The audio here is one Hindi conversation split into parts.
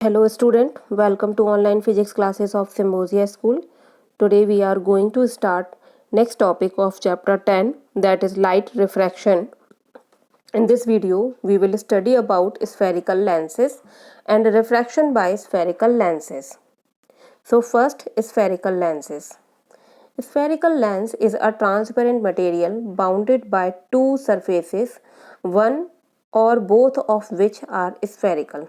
Hello student, welcome to online physics classes of Symbiosia School. Today we are going to start next topic of chapter 10, that is light refraction. In this video we will study about spherical lenses and refraction by spherical lenses. So first, spherical lenses. Spherical lens is a transparent material bounded by two surfaces, one or both of which are spherical.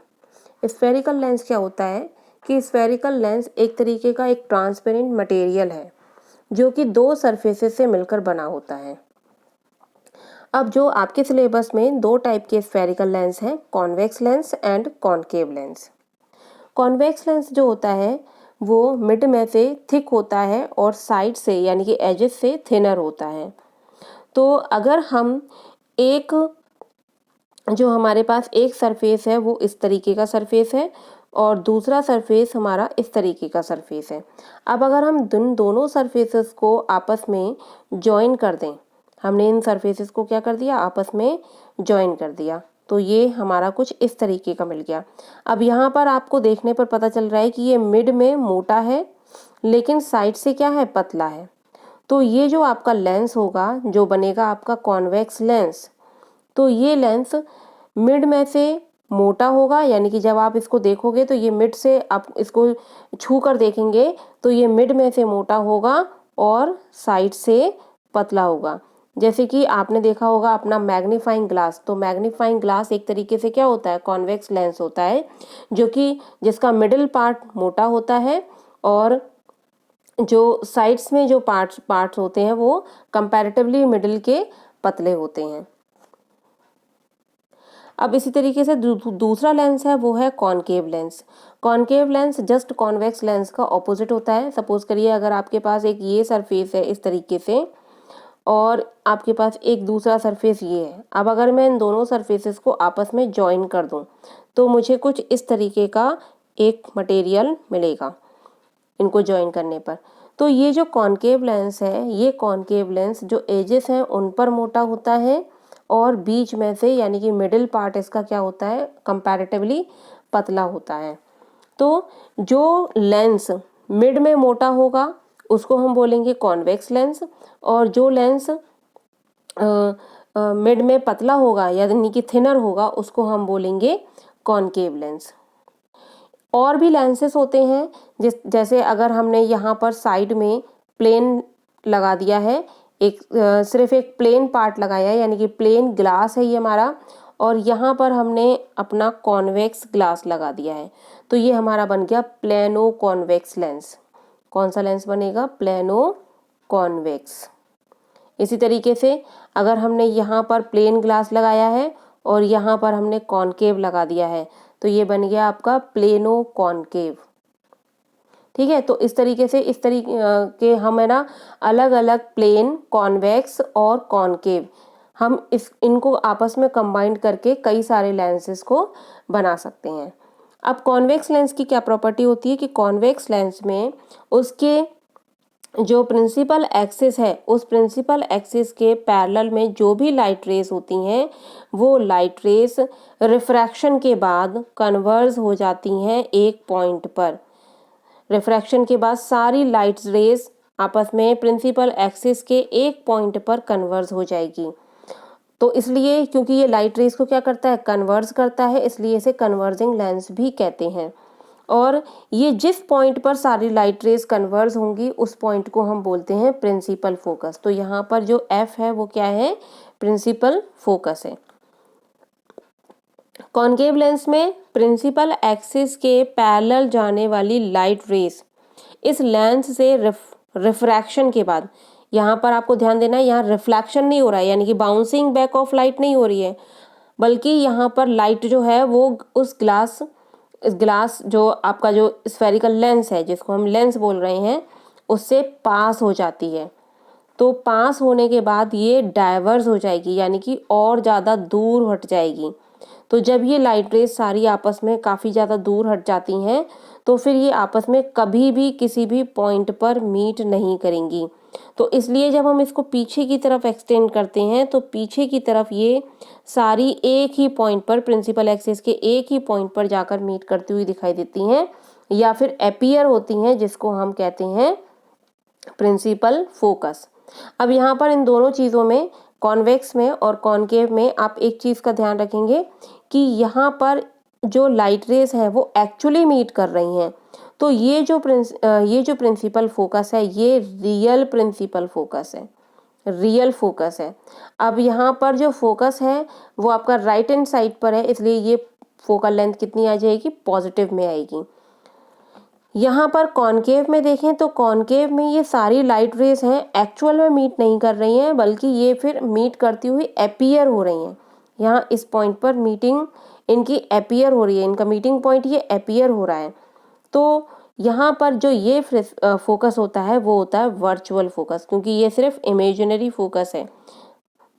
Spherical lens क्या होता है कि स्फेरिकल लेंस एक तरीके का एक ट्रांसपेरेंट मटेरियल है जो कि दो सरफेसेस से मिलकर बना होता है। अब जो आपके सिलेबस में दो टाइप के स्फेरिकल लेंस हैं, convex lens and concave lens. Convex lens जो होता है वो मिड में से थिक होता है और साइड से यानी कि एजेस से थिनर होता है। तो अगर हम एक जो हमारे पास एक सरफेस है वो इस तरीके का सरफेस है और दूसरा सरफेस हमारा इस तरीके का सरफेस है। अब अगर हम दोनों सरफेसेस को आपस में जॉइन कर दें, हमने इन सरफेसेस को क्या कर दिया, आपस में जॉइन कर दिया, तो ये हमारा कुछ इस तरीके का मिल गया। अब यहाँ पर आपको देखने पर पता चल रहा है कि ये मिड में मोटा है लेकिन साइड से क्या है, पतला है। तो ये जो आपका लेंस होगा जो बनेगा आपका कॉन्वेक्स लेंस, तो ये लेंस मिड में से मोटा होगा, यानी कि जब आप इसको देखोगे तो ये मिड से आप इसको छू कर देखेंगे तो ये मिड में से मोटा होगा और साइड से पतला होगा। जैसे कि आपने देखा होगा अपना मैग्नीफाइंग ग्लास, तो मैग्नीफाइंग ग्लास एक तरीके से क्या होता है, कॉन्वेक्स लेंस होता है जो कि जिसका मिडिल पार्ट मोटा होता है और जो साइड्स में जो पार्ट्स होते हैं वो कंपैरेटिवली मिडिल के पतले होते हैं। अब इसी तरीके से दूसरा लेंस है वो है concave lens. Concave lens just convex lens का ऑपोजिट होता है। सपोज करिए अगर आपके पास एक ये सरफेस है इस तरीके से और आपके पास एक दूसरा सरफेस ये है। अब अगर मैं इन दोनों सरफेसेस को आपस में जॉइन कर दूं तो मुझे कुछ इस तरीके का एक मटेरियल मिलेगा इनको जॉइन करने पर। तो ये जो कॉनकेव लेंस है, ये कॉनकेव लेंस जो एजेस हैं उन पर मोटा होता है और बीच में से यानी कि मिडिल पार्ट इसका क्या होता है, कंपैरेटिवली पतला होता है। तो जो लेंस मिड में मोटा होगा उसको हम बोलेंगे कॉन्वेक्स लेंस और जो लेंस मिड में पतला होगा यानी कि थिनर होगा उसको हम बोलेंगे कॉनकेव लेंस। और भी लेंसेस होते हैं जैसे अगर हमने यहाँ पर साइड में प्लेन लगा दिया है, एक सिर्फ एक प्लेन पार्ट लगाया है यानी कि प्लेन ग्लास है ये हमारा, और यहाँ पर हमने अपना कॉन्वेक्स ग्लास लगा दिया है, तो ये हमारा बन गया प्लेनो कॉन्वेक्स लेंस। कौन सा लेंस बनेगा, प्लेनो कॉन्वेक्स। इसी तरीके से अगर हमने यहाँ पर प्लेन ग्लास लगाया है और यहाँ पर हमने कॉनकेव लगा दिया है तो ये बन गया आपका प्लेनो कॉनकेव। ठीक है, तो इस तरीके से इस तरीके के हम है ना अलग अलग प्लेन, कॉन्वेक्स और कॉनकेव हम इनको आपस में कंबाइन करके कई सारे लेंसेस को बना सकते हैं। अब कॉन्वेक्स लेंस की क्या प्रॉपर्टी होती है कि कॉन्वेक्स लेंस में उसके जो प्रिंसिपल एक्सिस है उस प्रिंसिपल एक्सिस के पैरेलल में जो भी लाइट रेस होती हैं वो लाइट रेस रिफ्रैक्शन के बाद कन्वर्ज हो जाती हैं एक पॉइंट पर। रिफ्रैक्शन के बाद सारी लाइट रेस आपस में प्रिंसिपल एक्सिस के एक पॉइंट पर कन्वर्ज हो जाएगी। तो इसलिए क्योंकि ये लाइट रेस को क्या करता है, कन्वर्ज करता है, इसलिए इसे कन्वर्जिंग लेंस भी कहते हैं। और ये जिस पॉइंट पर सारी लाइट रेस कन्वर्ज होंगी उस पॉइंट को हम बोलते हैं प्रिंसिपल फोकस। तो यहाँ पर जो एफ है वो क्या है, प्रिंसिपल फोकस है। कॉनकेव लेंस में प्रिंसिपल एक्सिस के पैरेलल जाने वाली लाइट रेस इस लेंस से रिफ्रैक्शन के बाद, यहाँ पर आपको ध्यान देना है यहाँ रिफ्लेक्शन नहीं हो रहा है यानी कि बाउंसिंग बैक ऑफ लाइट नहीं हो रही है, बल्कि यहाँ पर लाइट जो है वो उस ग्लास जो आपका जो स्फेरिकल लेंस है जिसको हम लेंस बोल रहे हैं उससे पास हो जाती है। तो पास होने के बाद ये डाइवर्ज हो जाएगी यानी कि और ज़्यादा दूर हट जाएगी। तो जब ये लाइट रेस सारी आपस में काफ़ी ज़्यादा दूर हट जाती हैं तो फिर ये आपस में कभी भी किसी भी पॉइंट पर मीट नहीं करेंगी। तो इसलिए जब हम इसको पीछे की तरफ एक्सटेंड करते हैं तो पीछे की तरफ ये सारी एक ही पॉइंट पर, प्रिंसिपल एक्सिस के एक ही पॉइंट पर जाकर मीट करती हुई दिखाई देती हैं या फिर अपीयर होती हैं, जिसको हम कहते हैं प्रिंसिपल फोकस। अब यहाँ पर इन दोनों चीज़ों में, कॉन्वेक्स में और कॉनकेव में, आप एक चीज़ का ध्यान रखेंगे कि यहाँ पर जो लाइट रेज है वो एक्चुअली मीट कर रही हैं। तो ये जो प्रिंसिपल फोकस है ये रियल प्रिंसिपल फोकस है, रियल फोकस है। अब यहाँ पर जो फोकस है वो आपका राइट हैंड साइड पर है, इसलिए ये फोकल लेंथ कितनी आ जाएगी, पॉजिटिव में आएगी। यहाँ पर कॉनकेव में देखें तो कॉनकेव में ये सारी लाइट रेज हैं एक्चुअल में मीट नहीं कर रही हैं, बल्कि ये फिर मीट करती हुई अपीयर हो रही हैं। यहाँ इस पॉइंट पर मीटिंग इनकी अपीयर हो रही है, इनका मीटिंग पॉइंट ये अपीयर हो रहा है। तो यहाँ पर जो ये फोकस होता है वो होता है वर्चुअल फोकस, क्योंकि ये सिर्फ इमेजिनरी फोकस है,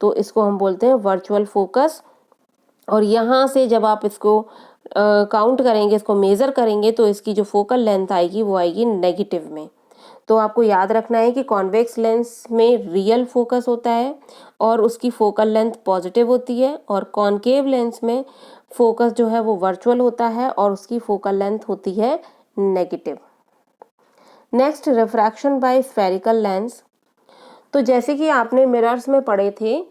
तो इसको हम बोलते हैं वर्चुअल फोकस। और यहाँ से जब आप इसको काउंट करेंगे, इसको मेज़र करेंगे, तो इसकी जो फोकल लेंथ आएगी वो आएगी नेगेटिव में। तो आपको याद रखना है कि कॉन्वेक्स लेंस में रियल फोकस होता है और उसकी फोकल लेंथ पॉजिटिव होती है, और कॉनकेव लेंस में फोकस जो है वो वर्चुअल होता है और उसकी फोकल लेंथ होती है negative. Next, refraction by spherical lens. तो जैसे कि आपने मिरर्स में पढ़े थे,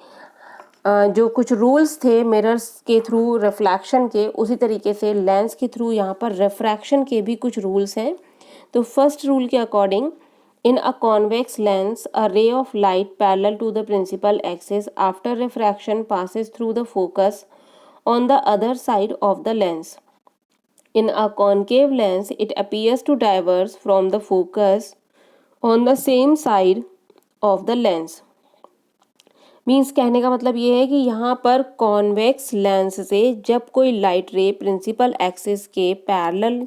जो कुछ रूल्स थे मिरर्स के थ्रू रिफ्लेक्शन के, उसी तरीके से लेंस के थ्रू यहाँ पर रिफ्रैक्शन के भी कुछ रूल्स हैं। तो फर्स्ट रूल के according, in a convex lens a ray of light parallel to the principal axis after refraction passes through the focus on the other side of the lens. In a concave lens, it appears to diverge from the focus on the same side of the lens. Means कहने का मतलब ये है कि यहाँ पर कॉन्वेक्स लेंस से जब कोई लाइट रे प्रिंसिपल एक्सिस के पैरेलल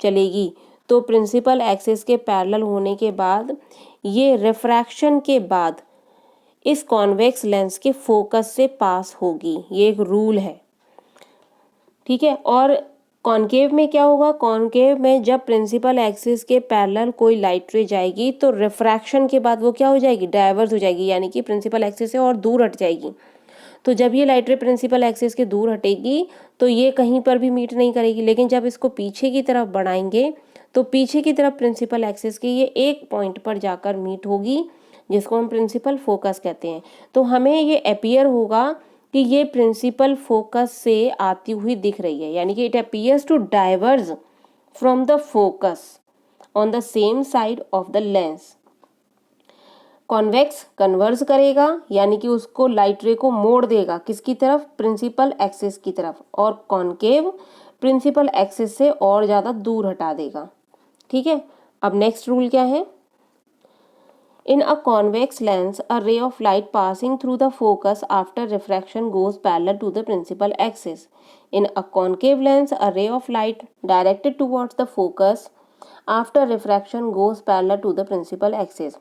चलेगी, तो प्रिंसिपल एक्सिस के पैरेलल होने के बाद ये रिफ्रैक्शन के बाद इस कॉन्वेक्स लेंस के फोकस से पास होगी। ये एक रूल है, ठीक है। और कॉनकेव में क्या होगा, कॉनकेव में जब प्रिंसिपल एक्सिस के पैरेलल कोई लाइट रे जाएगी तो रिफ्रैक्शन के बाद वो क्या हो जाएगी, डाइवर्ज हो जाएगी, यानी कि प्रिंसिपल एक्सिस से और दूर हट जाएगी। तो जब ये लाइट रे प्रिंसिपल एक्सिस के दूर हटेगी तो ये कहीं पर भी मीट नहीं करेगी, लेकिन जब इसको पीछे की तरफ बढ़ाएंगे तो पीछे की तरफ प्रिंसिपल एक्सिस के ये एक पॉइंट पर जाकर मीट होगी, जिसको हम प्रिंसिपल फोकस कहते हैं। तो हमें ये अपीयर होगा कि ये प्रिंसिपल फोकस से आती हुई दिख रही है, यानी कि it appears to diverge from the focus on the same side of the lens. Convex converge करेगा, यानी कि उसको लाइट रे को मोड़ देगा किसकी तरफ, प्रिंसिपल एक्सिस की तरफ, और कॉनकेव प्रिंसिपल एक्सिस से और ज़्यादा दूर हटा देगा, ठीक है। अब नेक्स्ट रूल क्या है, in a convex lens, a ray of light passing through the focus after refraction goes parallel to the principal axis. In a concave lens, a ray of light directed towards the focus after refraction goes parallel to the principal axis.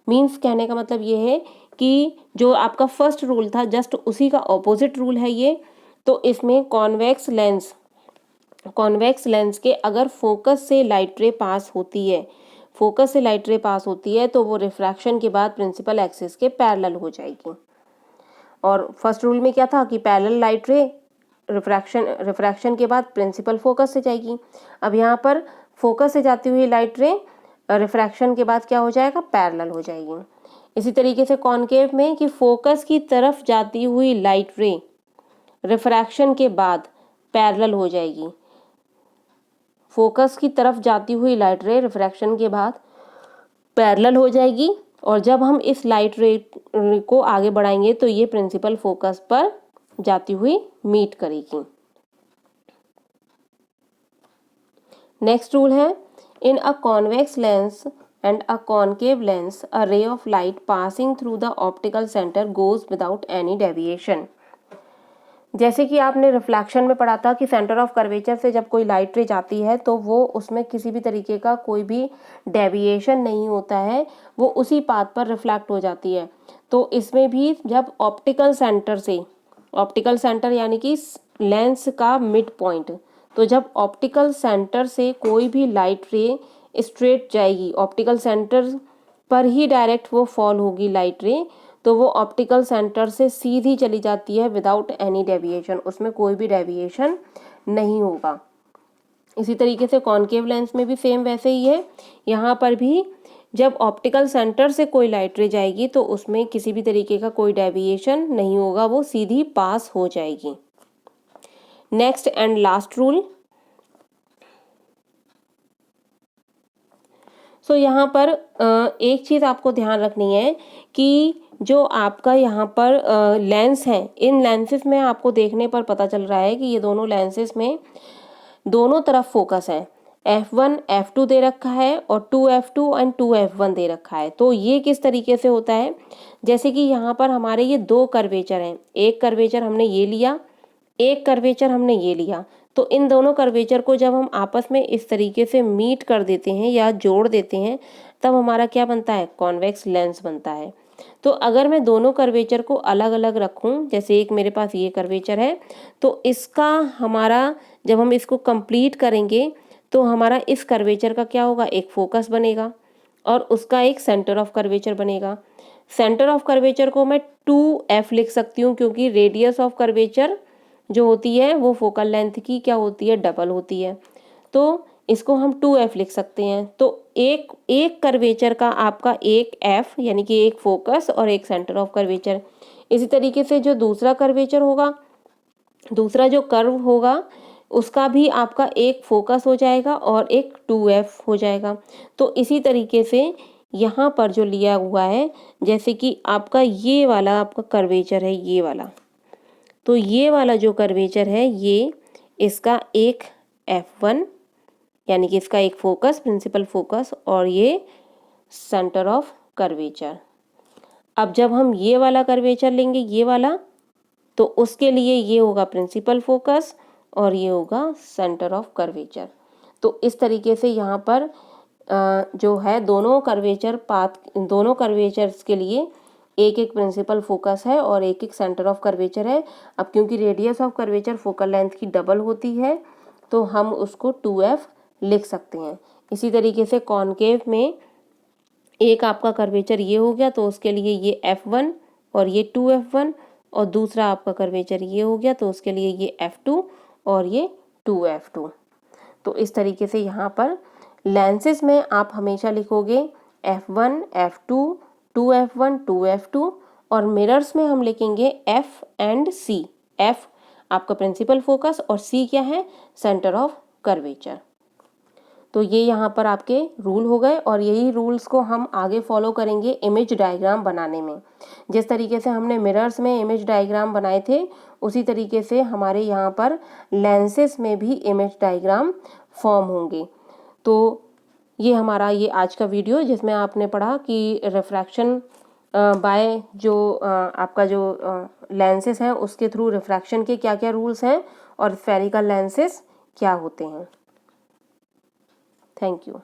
Means कहने का मतलब ये है कि जो आपका फर्स्ट रूल था जस्ट उसी का ऑपोजिट रूल है ये। तो इसमें कॉन्वेक्स लेंस के अगर फोकस से लाइट रे पास होती है, फोकस से लाइट रे पास होती है, तो वो रिफ्रैक्शन के बाद प्रिंसिपल एक्सिस के पैरेलल हो जाएगी। और फर्स्ट रूल में क्या था कि पैरेलल लाइट रे रिफ्रैक्शन के बाद प्रिंसिपल फोकस से जाएगी। अब यहाँ पर फोकस से जाती हुई लाइट रे रिफ्रैक्शन के बाद क्या हो जाएगा, पैरेलल हो जाएगी। इसी तरीके से कॉनकेव में कि फोकस की तरफ जाती हुई लाइट रे रिफ्रैक्शन के बाद पैरेलल हो जाएगी, फोकस की तरफ जाती हुई लाइट रे रिफ्रैक्शन के बाद पैरेलल हो जाएगी, और जब हम इस लाइट रे को आगे बढ़ाएंगे तो ये प्रिंसिपल फोकस पर जाती हुई मीट करेगी। नेक्स्ट रूल है, in a convex lens and a concave lens a ray of light passing through the optical centre goes without any deviation. जैसे कि आपने रिफ्लेक्शन में पढ़ा था कि सेंटर ऑफ कर्वेचर से जब कोई लाइट रे जाती है तो वो उसमें किसी भी तरीके का कोई भी डेविएशन नहीं होता है, वो उसी पाथ पर रिफ्लेक्ट हो जाती है। तो इसमें भी जब ऑप्टिकल सेंटर यानी कि लेंस का मिड पॉइंट, तो जब ऑप्टिकल सेंटर से कोई भी लाइट रे स्ट्रेट जाएगी, ऑप्टिकल सेंटर पर ही डायरेक्ट वो फॉल होगी लाइट रे, तो वो ऑप्टिकल सेंटर से सीधी चली जाती है विदाउट एनी डेविएशन, उसमें कोई भी डेविएशन नहीं होगा। इसी तरीके से कॉनकेव लेंस में भी सेम वैसे ही है। यहाँ पर भी जब ऑप्टिकल सेंटर से कोई लाइट रे जाएगी तो उसमें किसी भी तरीके का कोई डेविएशन नहीं होगा, वो सीधी पास हो जाएगी। Next and last rule. So यहाँ पर एक चीज़ आपको ध्यान रखनी है कि जो आपका यहाँ पर लेंस है, इन लेंसेज में आपको देखने पर पता चल रहा है कि ये दोनों लेंसेज में दोनों तरफ फोकस है। F1 F2 दे रखा है और 2F2 एंड 2F1 दे रखा है। तो ये किस तरीके से होता है, जैसे कि यहाँ पर हमारे ये दो कर्वेचर हैं, एक कर्वेचर हमने ये लिया, एक कर्वेचर हमने ये लिया, तो इन दोनों कर्वेचर को जब हम आपस में इस तरीके से मीट कर देते हैं या जोड़ देते हैं, तब हमारा क्या बनता है, कॉन्वेक्स लेंस बनता है। तो अगर मैं दोनों कर्वेचर को अलग अलग रखूं, जैसे एक मेरे पास ये कर्वेचर है, तो इसका हमारा जब हम इसको कंप्लीट करेंगे तो हमारा इस कर्वेचर का क्या होगा, एक फोकस बनेगा और उसका एक सेंटर ऑफ कर्वेचर बनेगा। सेंटर ऑफ कर्वेचर को मैं 2F लिख सकती हूँ, क्योंकि रेडियस ऑफ कर्वेचर जो होती है वो फोकल लेंथ की क्या होती है, डबल होती है। तो इसको हम 2F लिख सकते हैं। तो एक कर्वेचर का आपका एक F यानी कि एक फोकस और एक सेंटर ऑफ कर्वेचर। इसी तरीके से जो दूसरा कर्वेचर होगा, दूसरा जो कर्व होगा, उसका भी आपका एक फोकस हो जाएगा और एक 2F हो जाएगा। तो इसी तरीके से यहाँ पर जो लिया हुआ है, जैसे कि आपका ये वाला आपका कर्वेचर है, ये वाला, तो ये वाला जो कर्वेचर है ये इसका एक F1 यानी कि इसका एक फोकस, प्रिंसिपल फोकस, और ये सेंटर ऑफ कर्वेचर। अब जब हम ये वाला कर्वेचर लेंगे, ये वाला, तो उसके लिए ये होगा प्रिंसिपल फोकस और ये होगा सेंटर ऑफ कर्वेचर। तो इस तरीके से यहाँ पर जो है दोनों कर्वेचर दोनों कर्वेचर्स के लिए एक एक प्रिंसिपल फोकस है और एक एक सेंटर ऑफ कर्वेचर है। अब क्योंकि radius of curvature focal length की डबल होती है, तो हम उसको 2F लिख सकते हैं। इसी तरीके से कॉनकेव में एक आपका कर्वेचर ये हो गया, तो उसके लिए ये F1 और ये 2F1, और दूसरा आपका कर्वेचर ये हो गया, तो उसके लिए ये F2 और ये 2F2। तो इस तरीके से यहाँ पर लेंसेज में आप हमेशा लिखोगे F1 F2 2F1 2F2, और मिरर्स में हम लिखेंगे F एंड C। F आपका प्रिंसिपल फोकस और C क्या है, सेंटर ऑफ कर्वेचर। तो ये यहाँ पर आपके रूल हो गए, और यही रूल्स को हम आगे फॉलो करेंगे इमेज डायग्राम बनाने में। जिस तरीके से हमने मिरर्स में इमेज डायग्राम बनाए थे, उसी तरीके से हमारे यहाँ पर लेंसेज में भी इमेज डायग्राम फॉर्म होंगे। तो ये हमारा ये आज का वीडियो, जिसमें आपने पढ़ा कि रिफ्रैक्शन बाय जो आपका जो लेंसेज हैं उसके थ्रू रिफ्रैक्शन के क्या क्या रूल्स हैं और स्फेरिकल लेंसेज क्या होते हैं। Thank you.